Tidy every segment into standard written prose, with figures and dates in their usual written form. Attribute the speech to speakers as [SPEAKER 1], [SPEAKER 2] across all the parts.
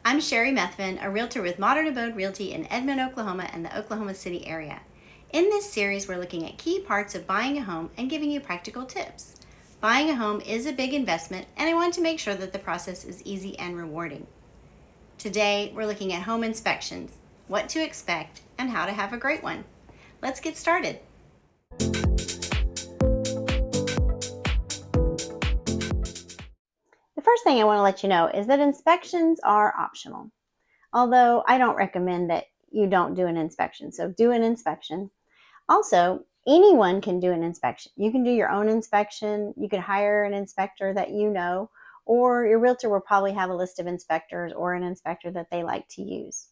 [SPEAKER 1] I'm Sherri Methvin, a realtor with Modern Abode Realty in Edmond, Oklahoma and the Oklahoma City area. In this series, we're looking at key parts of buying a home and giving you practical tips. Buying a home is a big investment, and I want to make sure that the process is easy and rewarding. Today, we're looking at home inspections, what to expect, and how to have a great one. Let's get started. The first thing I want to let you know is that inspections are optional. Although I don't recommend that you don't do an inspection. So do an inspection. Also, anyone can do an inspection. You can do your own inspection. You could hire an inspector that you know, or your realtor will probably have a list of inspectors or an inspector that they like to use.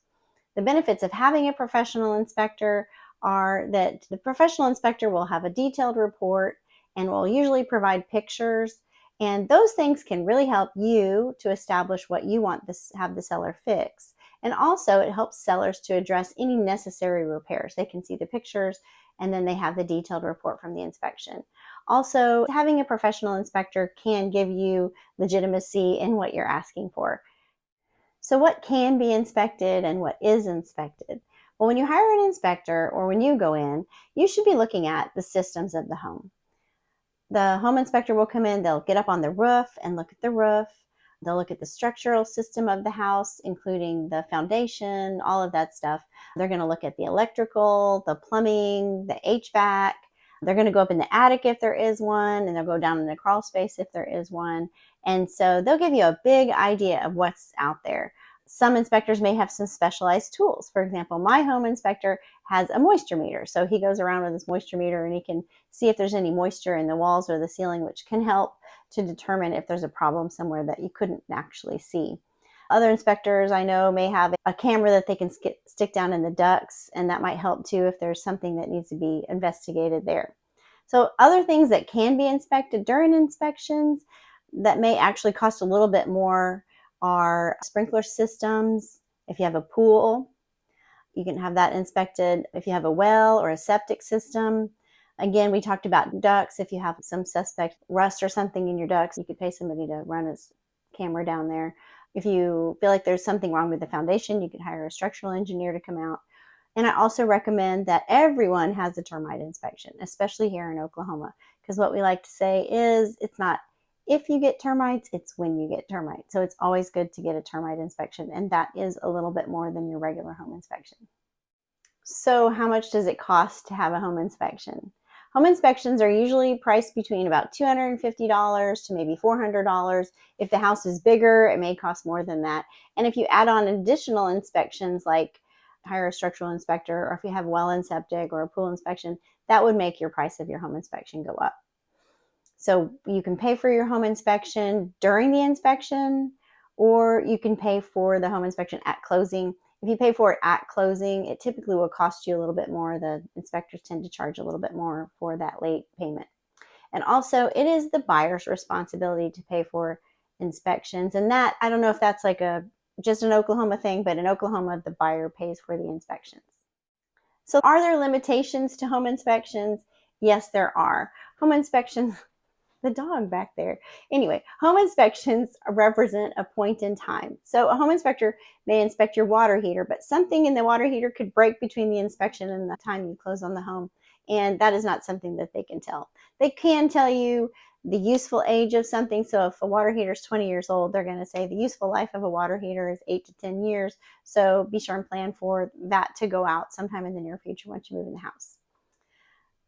[SPEAKER 1] The benefits of having a professional inspector are that the professional inspector will have a detailed report and will usually provide pictures. And those things can really help you to establish what you want to have the seller fix. And also it helps sellers to address any necessary repairs. They can see the pictures and then they have the detailed report from the inspection. Also, having a professional inspector can give you legitimacy in what you're asking for. So what can be inspected and what is inspected? Well, when you hire an inspector or when you go in, you should be looking at the systems of the home. The home inspector will come in, they'll get up on the roof and look at the roof. They'll look at the structural system of the house, including the foundation, all of that stuff. They're going to look at the electrical, the plumbing, the HVAC. They're going to go up in the attic if there is one, and they'll go down in the crawl space if there is one. And so they'll give you a big idea of what's out there. Some inspectors may have some specialized tools. For example, my home inspector has a moisture meter. So he goes around with his moisture meter and he can see if there's any moisture in the walls or the ceiling, which can help to determine if there's a problem somewhere that you couldn't actually see. Other inspectors I know may have a camera that they can stick down in the ducts, and that might help too if there's something that needs to be investigated there. So other things that can be inspected during inspections that may actually cost a little bit more are sprinkler systems. If you have a pool, you can have that inspected. If you have a well or a septic system, again, we talked about ducts. If you have some suspect rust or something in your ducts, you could pay somebody to run his camera down there. If you feel like there's something wrong with the foundation, you could hire a structural engineer to come out. And I also recommend that everyone has a termite inspection, especially here in Oklahoma, because what we like to say is it's not if you get termites, it's when you get termites. So it's always good to get a termite inspection, and that is a little bit more than your regular home inspection. So how much does it cost to have a home inspection? Home inspections are usually priced between about $250 to maybe $400. If the house is bigger, it may cost more than that. And if you add on additional inspections like hire a structural inspector, or if you have well and septic or a pool inspection, that would make your price of your home inspection go up. So you can pay for your home inspection during the inspection, or you can pay for the home inspection at closing. If you pay for it at closing, it typically will cost you a little bit more. The inspectors tend to charge a little bit more for that late payment. And also, it is the buyer's responsibility to pay for inspections. And that, I don't know if that's like just an Oklahoma thing, but in Oklahoma, the buyer pays for the inspections. So are there limitations to home inspections? Yes, there are. Home inspections, the dog back there. Anyway, home inspections represent a point in time. So a home inspector may inspect your water heater, but something in the water heater could break between the inspection and the time you close on the home. And that is not something that they can tell. They can tell you the useful age of something. So if a water heater is 20 years old, they're going to say the useful life of a water heater is 8 to 10 years. So be sure and plan for that to go out sometime in the near future once you move in the house.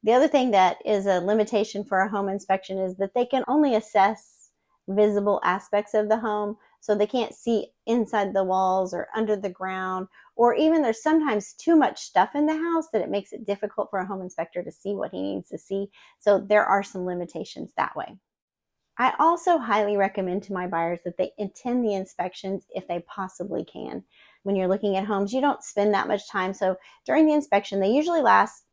[SPEAKER 1] The other thing that is a limitation for a home inspection is that they can only assess visible aspects of the home. So they can't see inside the walls or under the ground, or even there's sometimes too much stuff in the house that it makes it difficult for a home inspector to see what he needs to see. So there are some limitations that way. I also highly recommend to my buyers that they attend the inspections if they possibly can. When you're looking at homes, you don't spend that much time. So during the inspection, they usually last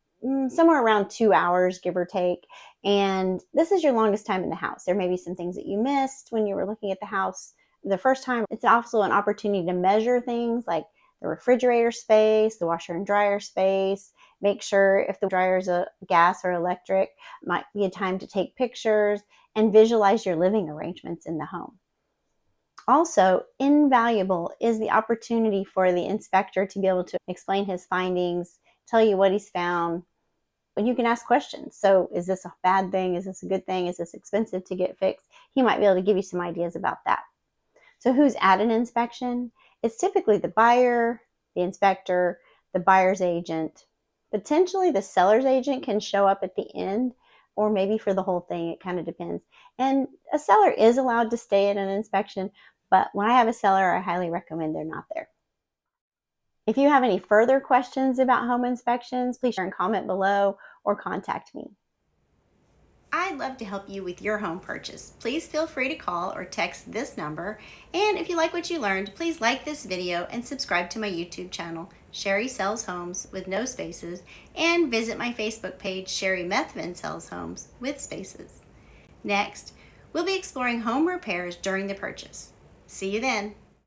[SPEAKER 1] somewhere around 2 hours, give or take. And this is your longest time in the house. There may be some things that you missed when you were looking at the house the first time. It's also an opportunity to measure things like the refrigerator space, the washer and dryer space. Make sure if the dryer is a gas or electric, might be a time to take pictures and visualize your living arrangements in the home. Also, invaluable is the opportunity for the inspector to be able to explain his findings, tell you what he's found, but you can ask questions. So, is this a bad thing? Is this a good thing? Is this expensive to get fixed? He might be able to give you some ideas about that. So, who's at an inspection? It's typically the buyer, the inspector, the buyer's agent. Potentially, the seller's agent can show up at the end, or maybe for the whole thing. It kind of depends. And a seller is allowed to stay at an inspection, but when I have a seller, I highly recommend they're not there. If you have any further questions about home inspections, please share and comment below or contact me. I'd love to help you with your home purchase. Please feel free to call or text this number. And if you like what you learned, please like this video and subscribe to my YouTube channel, Sherri Sells Homes with no spaces, and visit my Facebook page, Sherri Methvin Sells Homes with spaces. Next, we'll be exploring home repairs during the purchase. See you then.